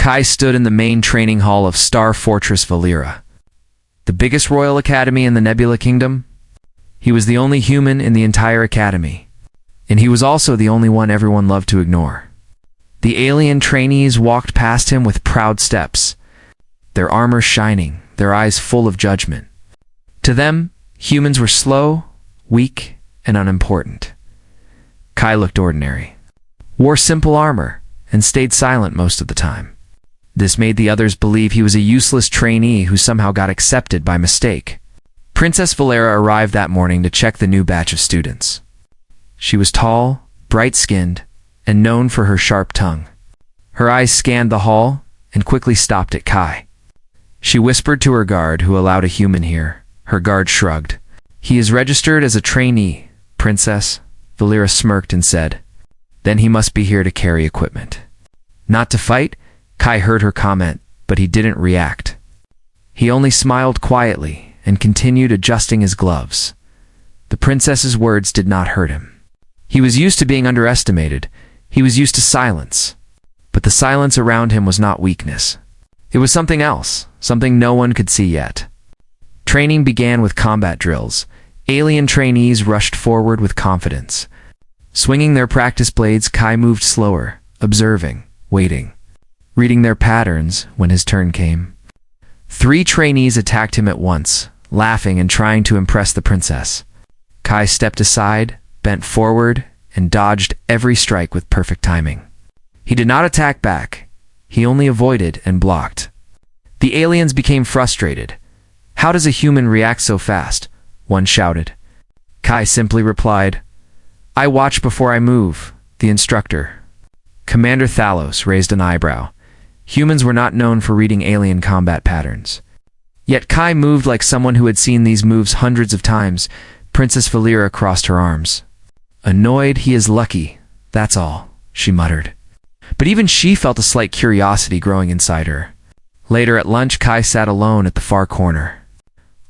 Kai stood in the main training hall of Star Fortress Valera, the biggest royal academy in the Nebula Kingdom. He was the only human in the entire academy, and he was also the only one everyone loved to ignore. The alien trainees walked past him with proud steps, their armor shining, their eyes full of judgment. To them, humans were slow, weak, and unimportant. Kai looked ordinary, wore simple armor, and stayed silent most of the time. This made the others believe he was a useless trainee who somehow got accepted by mistake. Princess Valera arrived that morning to check the new batch of students. She was tall, bright-skinned, and known for her sharp tongue. Her eyes scanned the hall and quickly stopped at Kai. She whispered to her guard, who allowed a human here. Her guard shrugged. "He is registered as a trainee, Princess." Valera smirked and said, "Then he must be here to carry equipment." "Not to fight?" Kai heard her comment, but he didn't react. He only smiled quietly and continued adjusting his gloves. The princess's words did not hurt him. He was used to being underestimated. He was used to silence. But the silence around him was not weakness. It was something else, something no one could see yet. Training began with combat drills. Alien trainees rushed forward with confidence. Swinging their practice blades, Kai moved slower, observing, waiting, reading their patterns when his turn came. 3 trainees attacked him at once, laughing and trying to impress the princess. Kai stepped aside, bent forward, and dodged every strike with perfect timing. He did not attack back. He only avoided and blocked. The aliens became frustrated. "How does a human react so fast?" one shouted. Kai simply replied, "I watch before I move, the instructor." Commander Thalos raised an eyebrow. Humans were not known for reading alien combat patterns. Yet Kai moved like someone who had seen these moves hundreds of times. Princess Valera crossed her arms. "Annoyed, he is lucky, that's all," she muttered. But even she felt a slight curiosity growing inside her. Later at lunch, Kai sat alone at the far corner.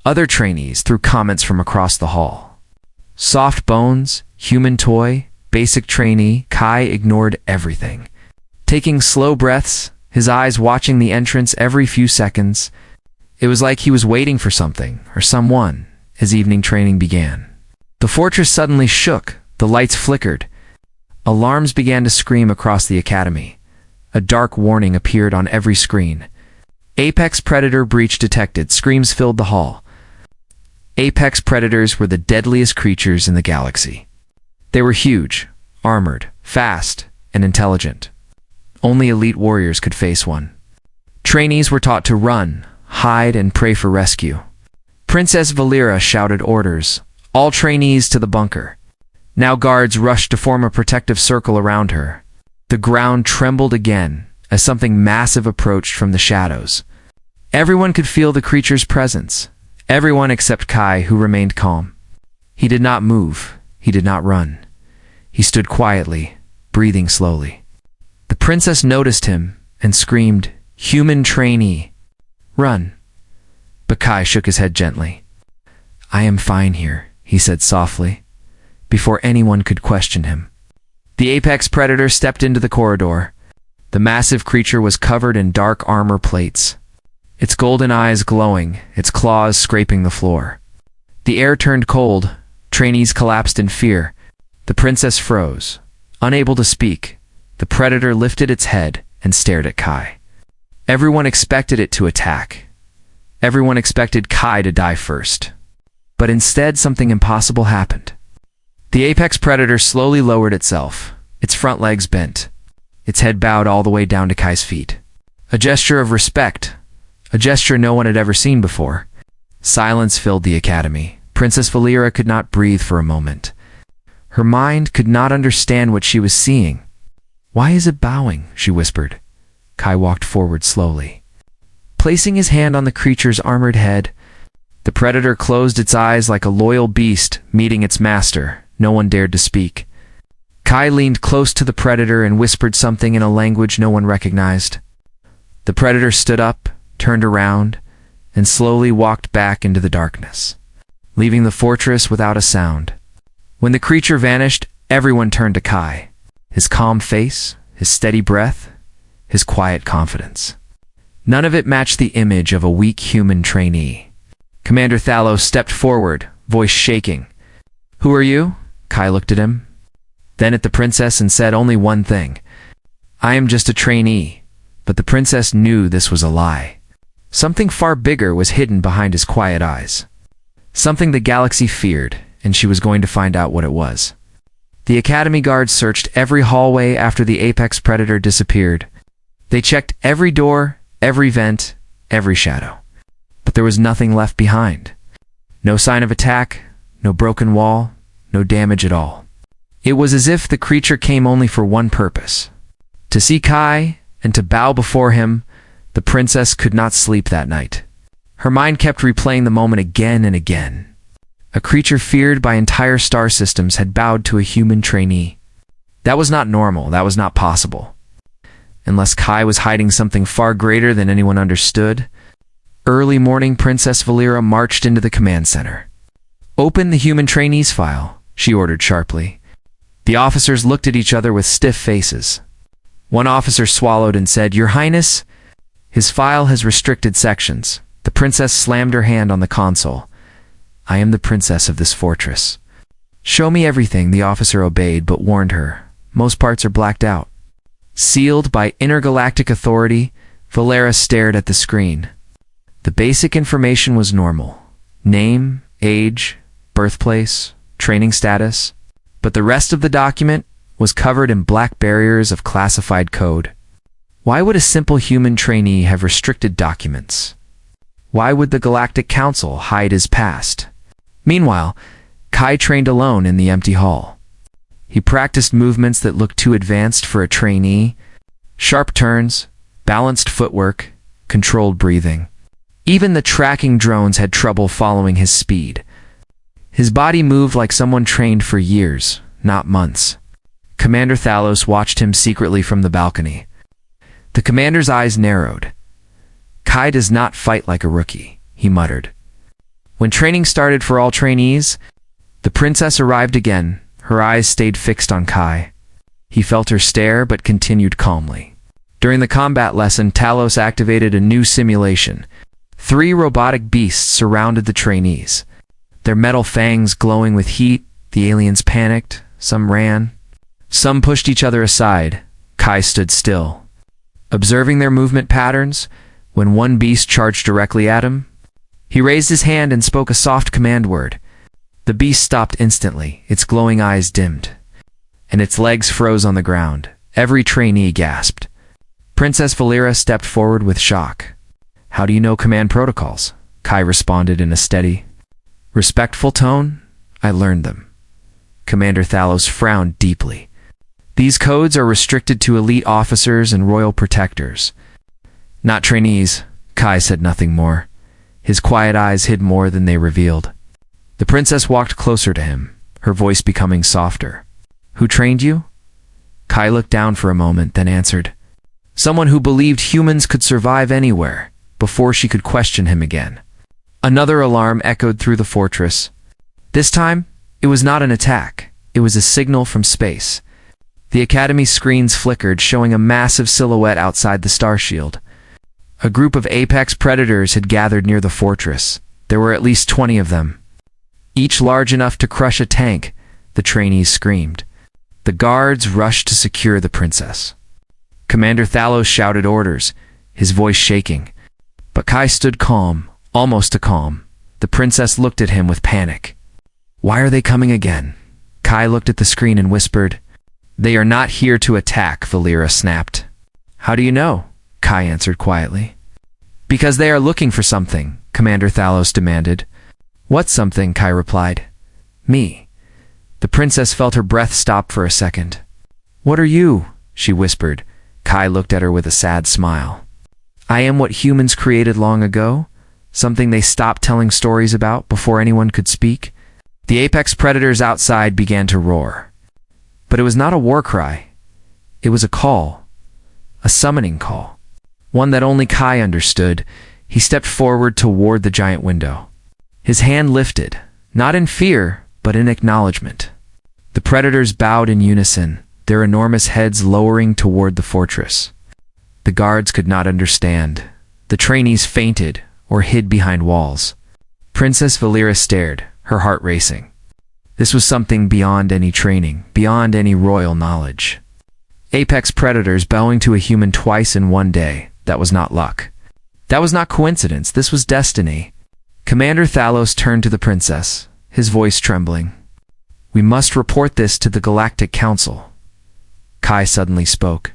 Other trainees threw comments from across the hall. Soft bones, human toy, basic trainee, Kai ignored everything. Taking slow breaths, his eyes watching the entrance every few seconds. It was like he was waiting for something, or someone, as evening training began. The fortress suddenly shook, the lights flickered. Alarms began to scream across the academy. A dark warning appeared on every screen. Apex Predator breach detected. Screams filled the hall. Apex Predators were the deadliest creatures in the galaxy. They were huge, armored, fast, and intelligent. Only elite warriors could face one. Trainees were taught to run, hide, and pray for rescue. Princess Valera shouted orders, "All trainees to the bunker." Now guards rushed to form a protective circle around her. The ground trembled again as something massive approached from the shadows. Everyone could feel the creature's presence. Everyone except Kai, who remained calm. He did not move. He did not run. He stood quietly, breathing slowly. The princess noticed him and screamed, "Human trainee, run." But Kai shook his head gently. "I am fine here," he said softly, before anyone could question him. The apex predator stepped into the corridor. The massive creature was covered in dark armor plates, its golden eyes glowing, its claws scraping the floor. The air turned cold. Trainees collapsed in fear. The princess froze. Unable to speak, the predator lifted its head and stared at Kai. Everyone expected it to attack. Everyone expected Kai to die first. But instead, something impossible happened. The apex predator slowly lowered itself, its front legs bent. Its head bowed all the way down to Kai's feet. A gesture of respect, a gesture no one had ever seen before. Silence filled the academy. Princess Valera could not breathe for a moment. Her mind could not understand what she was seeing. "Why is it bowing?" she whispered. Kai walked forward slowly. Placing his hand on the creature's armored head, the predator closed its eyes like a loyal beast meeting its master. No one dared to speak. Kai leaned close to the predator and whispered something in a language no one recognized. The predator stood up, turned around, and slowly walked back into the darkness, leaving the fortress without a sound. When the creature vanished, everyone turned to Kai. His calm face, his steady breath, his quiet confidence. None of it matched the image of a weak human trainee. Commander Thalos stepped forward, voice shaking. "Who are you?" Kai looked at him, then at the princess and said only one thing. "I am just a trainee." But the princess knew this was a lie. Something far bigger was hidden behind his quiet eyes. Something the galaxy feared, and she was going to find out what it was. The Academy guards searched every hallway after the apex predator disappeared. They checked every door, every vent, every shadow. But there was nothing left behind. No sign of attack, no broken wall, no damage at all. It was as if the creature came only for one purpose: to see Kai and to bow before him. The princess could not sleep that night. Her mind kept replaying the moment again and again. A creature feared by entire star systems had bowed to a human trainee. That was not normal, that was not possible. Unless Kai was hiding something far greater than anyone understood. Early morning, Princess Valera marched into the command center. "Open the human trainee's file," she ordered sharply. The officers looked at each other with stiff faces. One officer swallowed and said, "Your Highness, his file has restricted sections." The princess slammed her hand on the console. "I am the princess of this fortress." "Show me everything," the officer obeyed, but warned her. "Most parts are blacked out." Sealed by intergalactic authority, Valera stared at the screen. The basic information was normal: name, age, birthplace, training status. But the rest of the document was covered in black barriers of classified code. Why would a simple human trainee have restricted documents? Why would the Galactic Council hide his past? Meanwhile, Kai trained alone in the empty hall. He practiced movements that looked too advanced for a trainee: sharp turns, balanced footwork, controlled breathing. Even the tracking drones had trouble following his speed. His body moved like someone trained for years, not months. Commander Thalos watched him secretly from the balcony. The commander's eyes narrowed. "Kai does not fight like a rookie," he muttered. When training started for all trainees, the princess arrived again. Her eyes stayed fixed on Kai. He felt her stare but continued calmly. During the combat lesson, Talos activated a new simulation. 3 robotic beasts surrounded the trainees. Their metal fangs glowing with heat. The aliens panicked. Some ran. Some pushed each other aside. Kai stood still, observing their movement patterns. When one beast charged directly at him, he raised his hand and spoke a soft command word. The beast stopped instantly, its glowing eyes dimmed, and its legs froze on the ground. Every trainee gasped. Princess Valera stepped forward with shock. "How do you know command protocols?" Kai responded in a steady, respectful tone. "I learned them." Commander Thalos frowned deeply. "These codes are restricted to elite officers and royal protectors, not trainees." Kai said nothing more. His quiet eyes hid more than they revealed. The princess walked closer to him, her voice becoming softer. "Who trained you?" Kai looked down for a moment, then answered, "Someone who believed humans could survive anywhere," before she could question him again. Another alarm echoed through the fortress. This time, it was not an attack. It was a signal from space. The Academy screens flickered, showing a massive silhouette outside the star shield. A group of apex predators had gathered near the fortress. There were at least 20 of them, each large enough to crush a tank. The trainees screamed. The guards rushed to secure the princess. Commander Thalos shouted orders, his voice shaking. But Kai stood calm, almost calm. The princess looked at him with panic. "Why are they coming again?" Kai looked at the screen and whispered. "They are not here to attack," Valera snapped. "How do you know?" Kai answered quietly. "Because they are looking for something," Commander Thalos demanded. "What something?" Kai replied. "Me." The princess felt her breath stop for a second. "What are you?" she whispered. Kai looked at her with a sad smile. "I am what humans created long ago, something they stopped telling stories about before anyone could speak." The apex predators outside began to roar. But it was not a war cry. It was a call, a summoning call, one that only Kai understood. He stepped forward toward the giant window. His hand lifted, not in fear, but in acknowledgement. The predators bowed in unison, their enormous heads lowering toward the fortress. The guards could not understand. The trainees fainted or hid behind walls. Princess Valera stared, her heart racing. This was something beyond any training, beyond any royal knowledge. Apex predators bowing to a human twice in one day. That was not luck. That was not coincidence. This was destiny. Commander Thalos turned to the princess, his voice trembling. "We must report this to the Galactic Council." Kai suddenly spoke.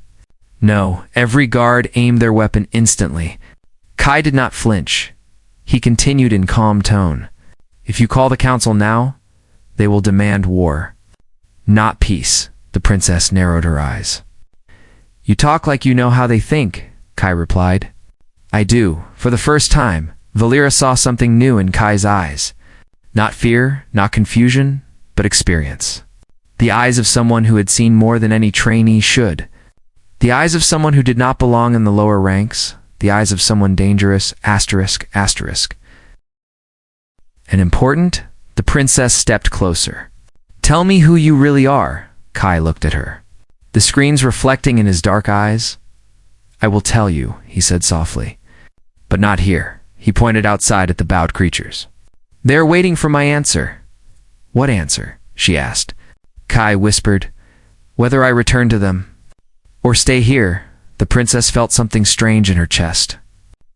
No, every guard aimed their weapon instantly. Kai did not flinch. He continued in calm tone. "If you call the council now, they will demand war. Not peace." The princess narrowed her eyes. "You talk like you know how they think," Kai replied. "I do." For the first time, Valera saw something new in Kai's eyes. Not fear, not confusion, but experience. The eyes of someone who had seen more than any trainee should. The eyes of someone who did not belong in the lower ranks. The eyes of someone dangerous, asterisk. And important, the princess stepped closer. "Tell me who you really are." Kai looked at her, the screens reflecting in his dark eyes. "I will tell you," he said softly. "But not here." He pointed outside at the bowed creatures. "They are waiting for my answer." "What answer?" she asked. Kai whispered, "Whether I return to them or stay here." The princess felt something strange in her chest.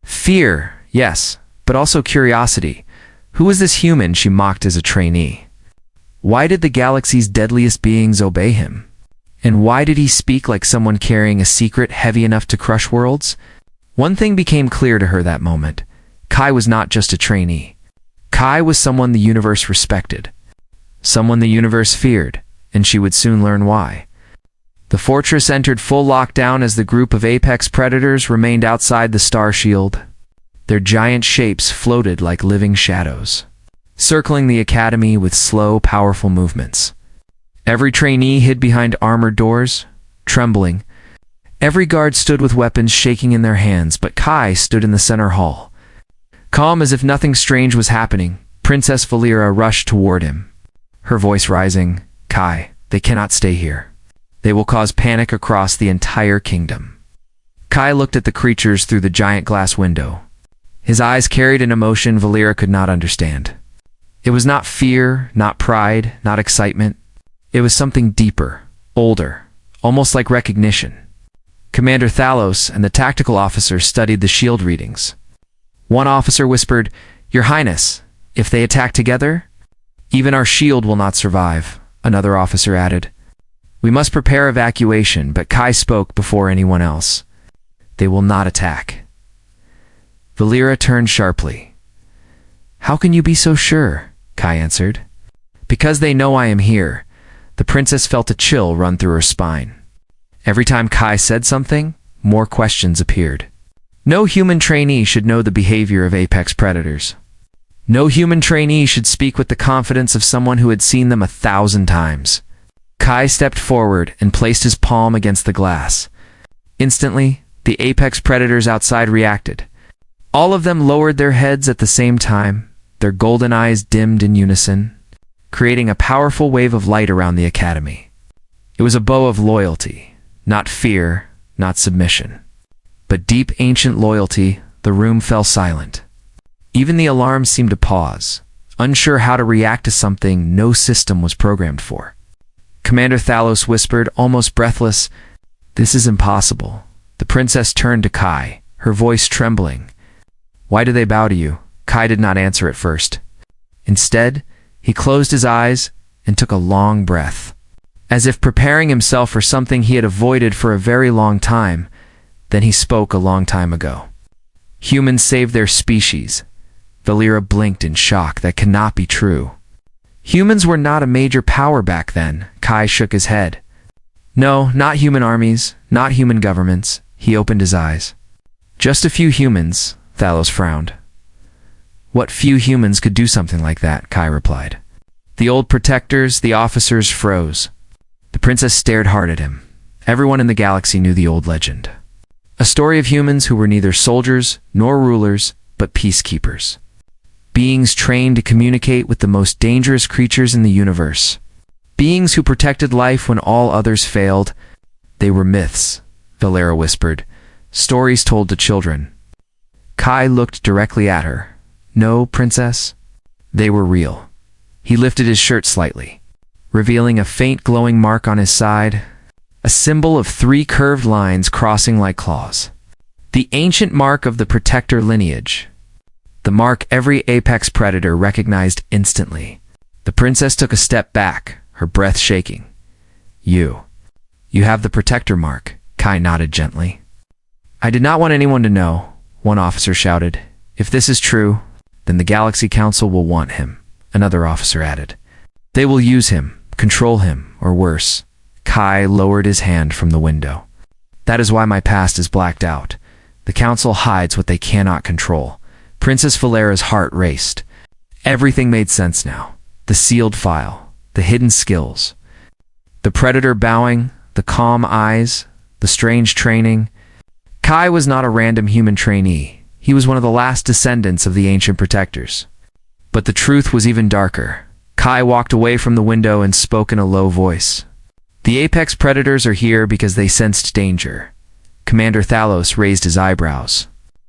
Fear, yes, but also curiosity. Who was this human she mocked as a trainee? Why did the galaxy's deadliest beings obey him? And why did he speak like someone carrying a secret heavy enough to crush worlds? One thing became clear to her that moment. Kai was not just a trainee. Kai was someone the universe respected. Someone the universe feared, and she would soon learn why. The fortress entered full lockdown as the group of apex predators remained outside the star shield. Their giant shapes floated like living shadows, circling the academy with slow, powerful movements. Every trainee hid behind armored doors, trembling. Every guard stood with weapons shaking in their hands, but Kai stood in the center hall. Calm as if nothing strange was happening, Princess Valera rushed toward him, her voice rising. "Kai, they cannot stay here. They will cause panic across the entire kingdom." Kai looked at the creatures through the giant glass window. His eyes carried an emotion Valera could not understand. It was not fear, not pride, not excitement. It was something deeper, older, almost like recognition. Commander Thalos and the tactical officer studied the shield readings. One officer whispered, "Your Highness, if they attack together, even our shield will not survive." Another officer added, "We must prepare evacuation," but Kai spoke before anyone else. "They will not attack." Valera turned sharply. "How can you be so sure?" Kai answered. "Because they know I am here." The princess felt a chill run through her spine. Every time Kai said something, more questions appeared. No human trainee should know the behavior of apex predators. No human trainee should speak with the confidence of someone who had seen them 1,000 times. Kai stepped forward and placed his palm against the glass. Instantly, the apex predators outside reacted. All of them lowered their heads at the same time, their golden eyes dimmed in unison, creating a powerful wave of light around the academy. It was a bow of loyalty, not fear, not submission, but deep ancient loyalty. The room fell silent. Even the alarms seemed to pause, unsure how to react to something no system was programmed for. Commander Thalos whispered, almost breathless, "This is impossible." The princess turned to Kai, her voice trembling. "Why do they bow to you?" Kai did not answer at first. Instead, he closed his eyes and took a long breath, as if preparing himself for something he had avoided for a very long time. Then he spoke a long time ago. "Humans saved their species." Valera blinked in shock. That cannot be true. Humans were not a major power back then. Kai shook his head. "No, not human armies, not human governments." He opened his eyes. "Just a few humans." Thalos frowned. "What few humans could do something like that?" Kai replied. The old protectors, the officers, froze. The princess stared hard at him. Everyone in the galaxy knew the old legend. A story of humans who were neither soldiers nor rulers, but peacekeepers. Beings trained to communicate with the most dangerous creatures in the universe. Beings who protected life when all others failed. "They were myths," Valera whispered, Stories told to children. Kai looked directly at her. No, princess. They were real. He lifted his shirt slightly, revealing a faint glowing mark on his side, a symbol of 3 curved lines crossing like claws. The ancient mark of the protector lineage. The mark every apex predator recognized instantly. The princess took a step back, her breath shaking. You have the protector mark, Kai nodded gently. I did not want anyone to know, one officer shouted. If this is true, then the Galaxy Council will want him, another officer added. They will use him, control him, or worse. Kai lowered his hand from the window. That is why my past is blacked out. The Council hides what they cannot control. Princess Valera's heart raced. Everything made sense now. The sealed file, the hidden skills, the predator bowing, the calm eyes, the strange training. Kai was not a random human trainee. He was one of the last descendants of the ancient protectors. But the truth was even darker. Kai walked away from the window and spoke in a low voice. The apex predators are here because they sensed danger. Commander Thalos raised his eyebrows.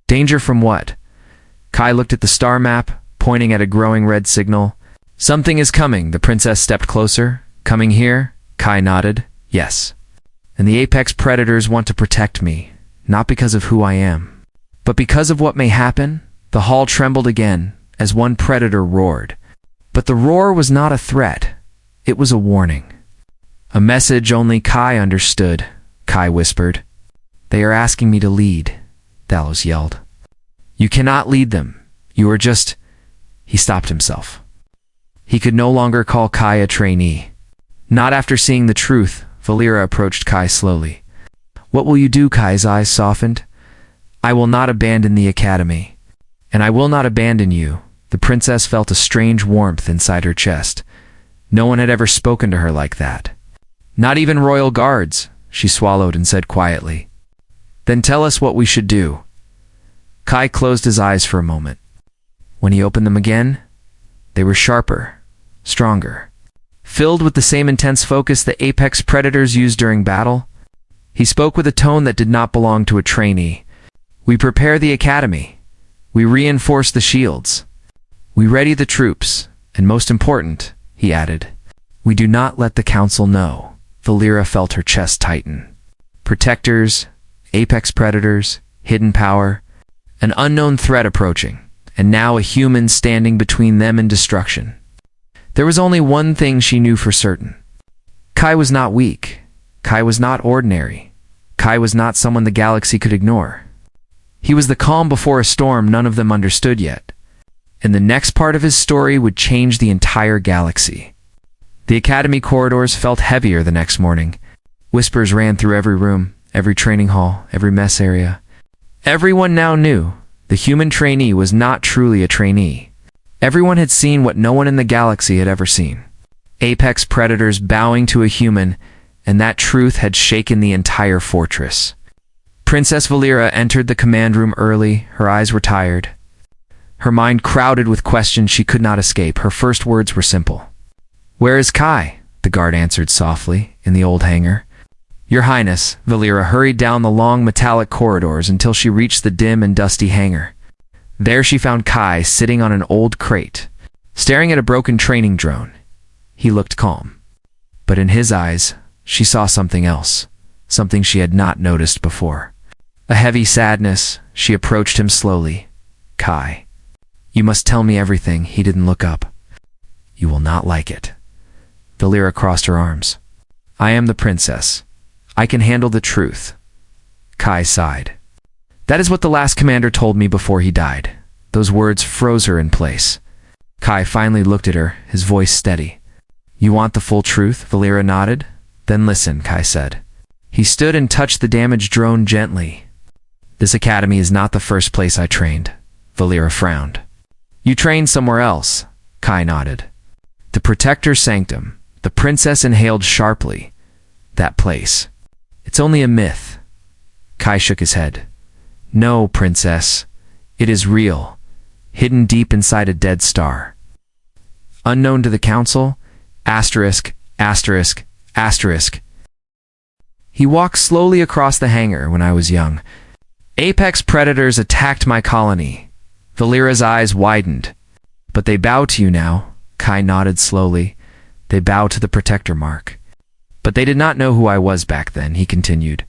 Danger from what? Kai looked at the star map, pointing at a growing red signal. Something is coming. The princess stepped closer. Coming here? Kai nodded. Yes. And the apex predators want to protect me, not because of who I am, but because of what may happen. The hall trembled again as one predator roared. But the roar was not a threat. It was a warning. A message only Kai understood. Kai whispered. They are asking me to lead, Thalos yelled. You cannot lead them. You are just... He stopped himself. He could no longer call Kai a trainee. Not after seeing the truth. Valera approached Kai slowly. What will you do? Kai's eyes softened. I will not abandon the academy. And I will not abandon you. The princess felt a strange warmth inside her chest. No one had ever spoken to her like that. Not even royal guards, she swallowed and said quietly. Then tell us what we should do. Kai closed his eyes for a moment. When he opened them again, they were sharper, stronger, filled with the same intense focus the apex predators used during battle. He spoke with a tone that did not belong to a trainee. We prepare the academy. We reinforce the shields. We ready the troops. And most important, he added, we do not let the council know. Valera felt her chest tighten. Protectors, apex predators, hidden power, an unknown threat approaching, and now a human standing between them and destruction. There was only one thing she knew for certain. Kai was not weak. Kai was not ordinary. Kai was not someone the galaxy could ignore. He was the calm before a storm none of them understood yet. And the next part of his story would change the entire galaxy. The academy corridors felt heavier the next morning. Whispers ran through every room, every training hall, every mess area. Everyone now knew the human trainee was not truly a trainee. Everyone had seen what no one in the galaxy had ever seen. Apex predators bowing to a human, and that truth had shaken the entire fortress. Princess Valera entered the command room early. Her eyes were tired. Her mind crowded with questions she could not escape. Her first words were simple. Where is Kai? The guard answered softly, in the old hangar. Your Highness. Valera hurried down the long metallic corridors until she reached the dim and dusty hangar. There she found Kai sitting on an old crate, staring at a broken training drone. He looked calm. But in his eyes, she saw something else, something she had not noticed before. A heavy sadness. She approached him slowly. Kai, you must tell me everything. He didn't look up. You will not like it. Valera crossed her arms. I am the princess. I can handle the truth. Kai sighed. That is what the last commander told me before he died. Those words froze her in place. Kai finally looked at her, his voice steady. You want the full truth? Valera nodded. Then listen, Kai said. He stood and touched the damaged drone gently. This academy is not the first place I trained. Valera frowned. You trained somewhere else. Kai nodded. The Protector Sanctum. The princess inhaled sharply. That place. It's only a myth. Kai shook his head. No, princess. It is real. Hidden deep inside a dead star. Unknown to the council. Asterisk, asterisk, asterisk. He walked slowly across the hangar when I was young. Apex predators attacked my colony. Valera's eyes widened. But they bow to you now. Kai nodded slowly. They bow to the protector mark. But they did not know who I was back then, he continued.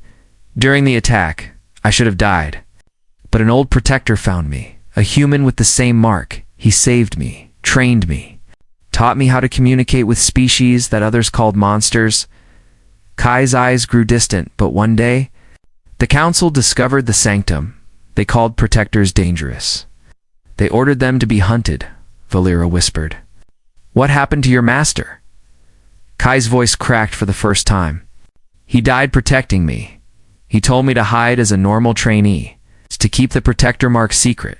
During the attack, I should have died. But an old protector found me, a human with the same mark. He saved me, trained me, taught me how to communicate with species that others called monsters. Kai's eyes grew distant, but one day, the council discovered the sanctum. They called protectors dangerous. They ordered them to be hunted, Valera whispered. What happened to your master? Kai's voice cracked for the first time. He died protecting me. He told me to hide as a normal trainee, to keep the protector mark secret,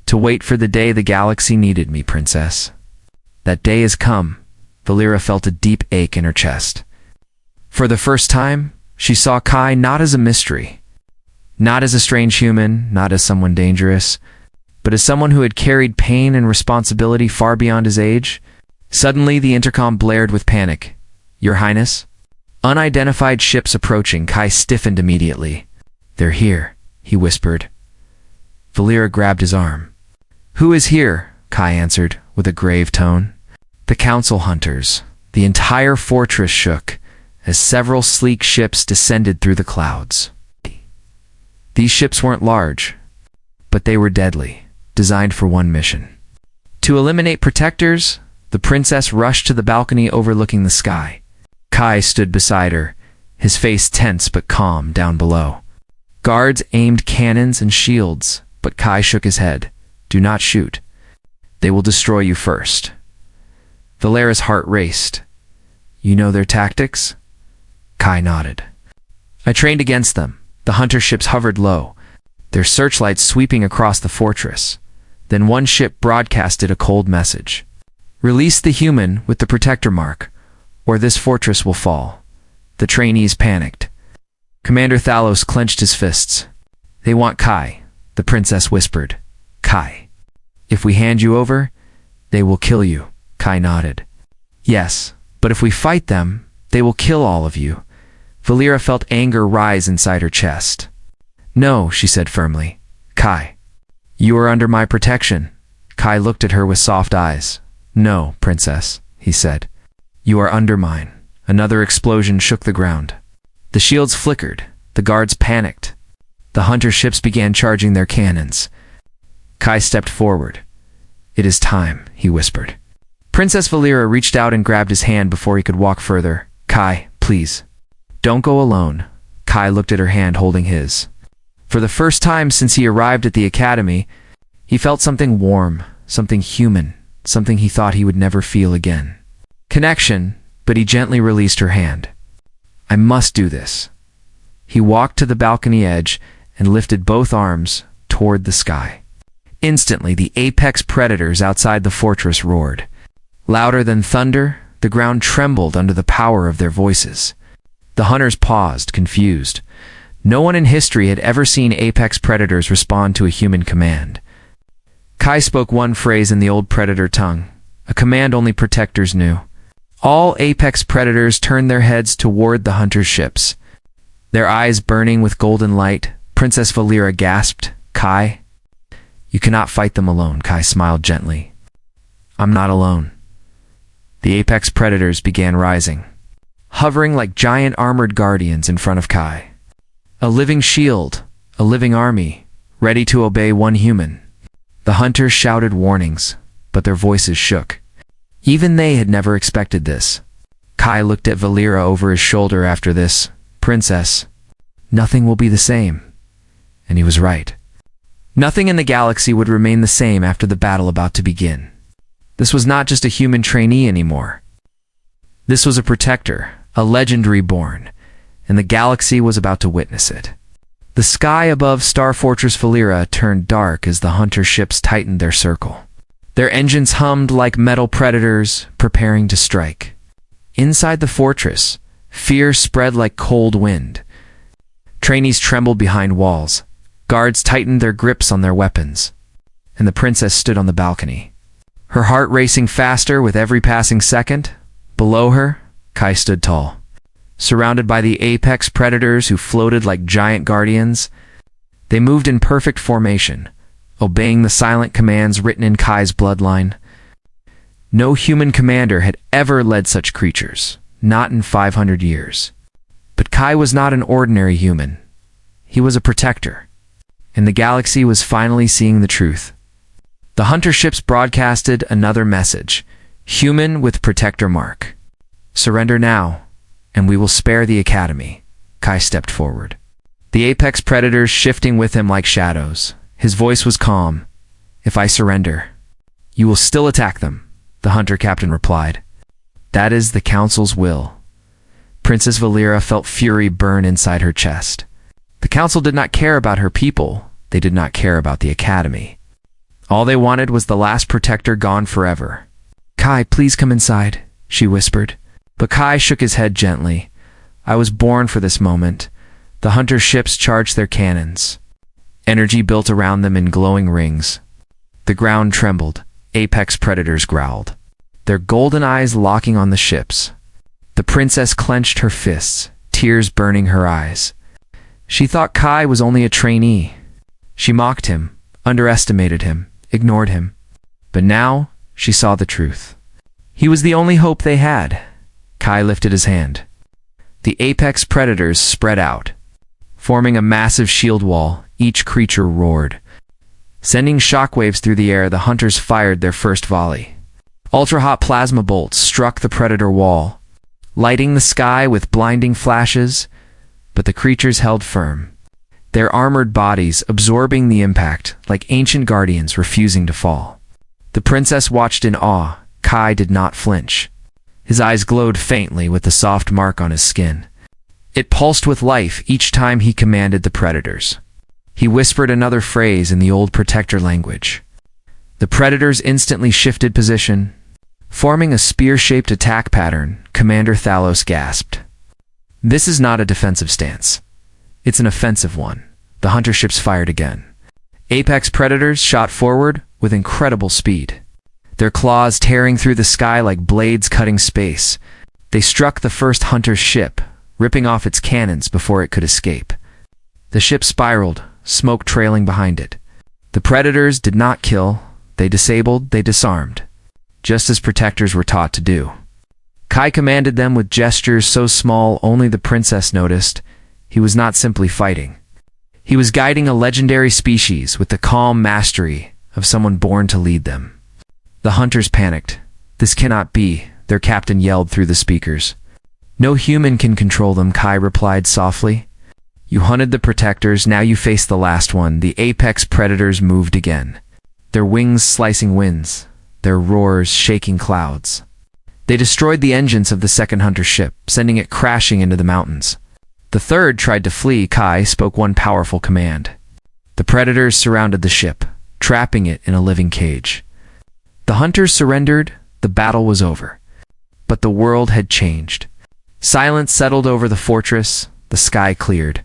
to wait for the day the galaxy needed me, princess. That day has come. Valera felt a deep ache in her chest. For the first time, she saw Kai not as a mystery, not as a strange human, not as someone dangerous, but as someone who had carried pain and responsibility far beyond his age. Suddenly, the intercom blared with panic. Your Highness? Unidentified ships approaching. Kai stiffened immediately. They're here, he whispered. Valera grabbed his arm. Who is here? Kai answered, with a grave tone. The council hunters. The entire fortress shook as several sleek ships descended through the clouds. These ships weren't large, but they were deadly, designed for one mission. To eliminate protectors, the princess rushed to the balcony overlooking the sky. Kai stood beside her, his face tense but calm down below. Guards aimed cannons and shields, but Kai shook his head. Do not shoot. They will destroy you first. Valera's heart raced. You know their tactics? Kai nodded. I trained against them. The hunter ships hovered low, their searchlights sweeping across the fortress. Then one ship broadcasted a cold message. Release the human with the protector mark, or this fortress will fall. The trainees panicked. Commander Thalos clenched his fists. They want Kai, the princess whispered. Kai. If we hand you over, they will kill you. Kai nodded. Yes, but if we fight them, they will kill all of you. Valera felt anger rise inside her chest. No, she said firmly. Kai. You are under my protection. Kai looked at her with soft eyes. No, princess, he said. You are under mine. Another explosion shook the ground. The shields flickered. The guards panicked. The hunter ships began charging their cannons. Kai stepped forward. It is time, he whispered. Princess Valera reached out and grabbed his hand before he could walk further. Kai, please. Don't go alone. Kai looked at her hand holding his. For the first time since he arrived at the academy, he felt something warm, something human, something he thought he would never feel again. Connection, but he gently released her hand. I must do this. He walked to the balcony edge and lifted both arms toward the sky. Instantly, the apex predators outside the fortress roared. Louder than thunder, the ground trembled under the power of their voices. The hunters paused, confused. No one in history had ever seen apex predators respond to a human command. Kai spoke one phrase in the old predator tongue, a command only protectors knew. All apex predators turned their heads toward the hunter's ships. Their eyes burning with golden light, Princess Valera gasped, Kai? You cannot fight them alone, Kai smiled gently. I'm not alone. The apex predators began rising, hovering like giant armored guardians in front of Kai. A living shield, a living army, ready to obey one human. The hunters shouted warnings, but their voices shook. Even they had never expected this. Kai looked at Valera over his shoulder after this. Princess, nothing will be the same. And he was right. Nothing in the galaxy would remain the same after the battle about to begin. This was not just a human trainee anymore. This was a protector, a legend reborn, and the galaxy was about to witness it. The sky above Star Fortress Valera turned dark as the hunter ships tightened their circle. Their engines hummed like metal predators, preparing to strike. Inside the fortress, fear spread like cold wind. Trainees trembled behind walls. Guards tightened their grips on their weapons. And the princess stood on the balcony, her heart racing faster with every passing second. Below her, Kai stood tall, surrounded by the apex predators who floated like giant guardians. They moved in perfect formation, obeying the silent commands written in Kai's bloodline. No human commander had ever led such creatures, not in 500 years. But Kai was not an ordinary human. He was a protector, and the galaxy was finally seeing the truth. The hunter ships broadcasted another message: human with protector mark. Surrender now, and we will spare the Academy. Kai stepped forward, the apex predators shifting with him like shadows. His voice was calm. If I surrender, you will still attack them, the hunter captain replied. That is the council's will. Princess Valeera felt fury burn inside her chest. The council did not care about her people. They did not care about the Academy. All they wanted was the last protector gone forever. Kai, please come inside, she whispered. But Kai shook his head gently. I was born for this moment. The hunter ships charged their cannons. Energy built around them in glowing rings. The ground trembled. Apex predators growled, their golden eyes locking on the ships. The princess clenched her fists, tears burning her eyes. She thought Kai was only a trainee. She mocked him, underestimated him, ignored him. But now she saw the truth. He was the only hope they had. Kai lifted his hand. The apex predators spread out, forming a massive shield wall. Each creature roared. Sending shockwaves through the air, the hunters fired their first volley. Ultra-hot plasma bolts struck the predator wall, lighting the sky with blinding flashes, but the creatures held firm, their armored bodies absorbing the impact like ancient guardians refusing to fall. The princess watched in awe. Kai did not flinch. His eyes glowed faintly with the soft mark on his skin. It pulsed with life each time he commanded the predators. He whispered another phrase in the old protector language. The predators instantly shifted position, forming a spear-shaped attack pattern. Commander Thalos gasped. This is not a defensive stance. It's an offensive one. The hunter ships fired again. Apex predators shot forward with incredible speed, their claws tearing through the sky like blades cutting space. They struck the first hunter's ship, ripping off its cannons before it could escape. The ship spiraled, smoke trailing behind it. The predators did not kill. They disabled, they disarmed, just as protectors were taught to do. Kai commanded them with gestures so small only the princess noticed. He was not simply fighting. He was guiding a legendary species with the calm mastery of someone born to lead them. The hunters panicked. This cannot be, their captain yelled through the speakers. No human can control them, Kai replied softly. You hunted the protectors, now you face the last one. The apex predators moved again, their wings slicing winds, their roars shaking clouds. They destroyed the engines of the second hunter ship, sending it crashing into the mountains. The third tried to flee. Kai spoke one powerful command. The predators surrounded the ship, trapping it in a living cage. The hunters surrendered. The battle was over. But the world had changed. Silence settled over the fortress. The sky cleared.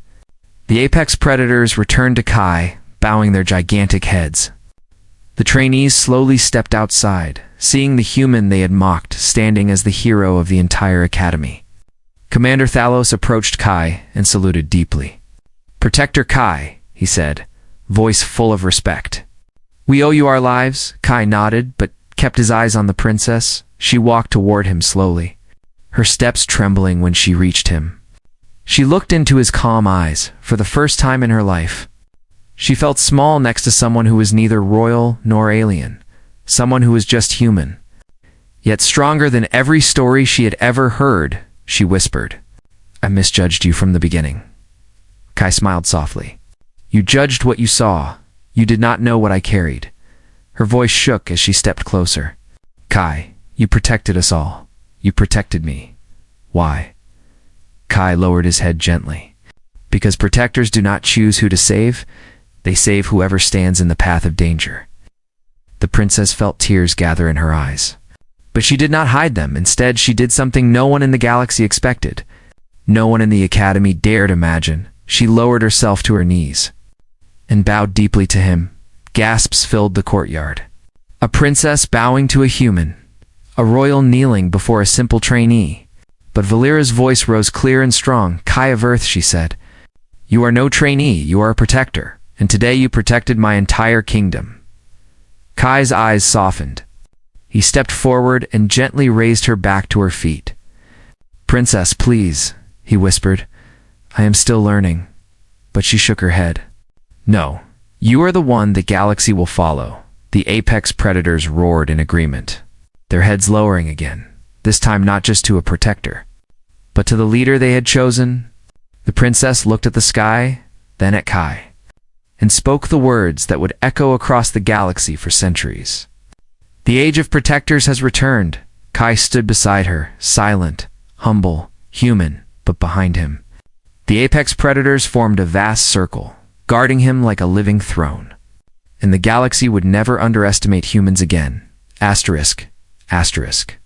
The apex predators returned to Kai, bowing their gigantic heads. The trainees slowly stepped outside, seeing the human they had mocked standing as the hero of the entire academy. Commander Thalos approached Kai and saluted deeply. Protector Kai, he said, voice full of respect. We owe you our lives. Kai nodded, but kept his eyes on the princess. She walked toward him slowly, her steps trembling when she reached him. She looked into his calm eyes for the first time in her life. She felt small next to someone who was neither royal nor alien, someone who was just human. Yet stronger than every story she had ever heard, she whispered, I misjudged you from the beginning. Kai smiled softly. You judged what you saw. You did not know what I carried. Her voice shook as she stepped closer. Kai, you protected us all. You protected me. Why? Kai lowered his head gently. Because protectors do not choose who to save. They save whoever stands in the path of danger. The princess felt tears gather in her eyes. But she did not hide them. Instead, she did something no one in the galaxy expected. No one in the academy dared imagine. She lowered herself to her knees and bowed deeply to him. Gasps filled the courtyard. A princess bowing to a human. A royal kneeling before a simple trainee. But Valeera's voice rose clear and strong. Kai of Earth, she said. You are no trainee, you are a protector, and today you protected my entire kingdom." Kai's eyes softened. He stepped forward and gently raised her back to her feet. "Princess, please," he whispered. "I am still learning." But she shook her head. "No, you are the one the galaxy will follow." The apex predators roared in agreement, their heads lowering again, this time not just to a protector, but to the leader they had chosen. The princess looked at the sky, then at Kai, and spoke the words that would echo across the galaxy for centuries. "The age of protectors has returned." Kai stood beside her, silent, humble, human, but behind him, the apex predators formed a vast circle, guarding him like a living throne. And the galaxy would never underestimate humans again. Asterisk, asterisk.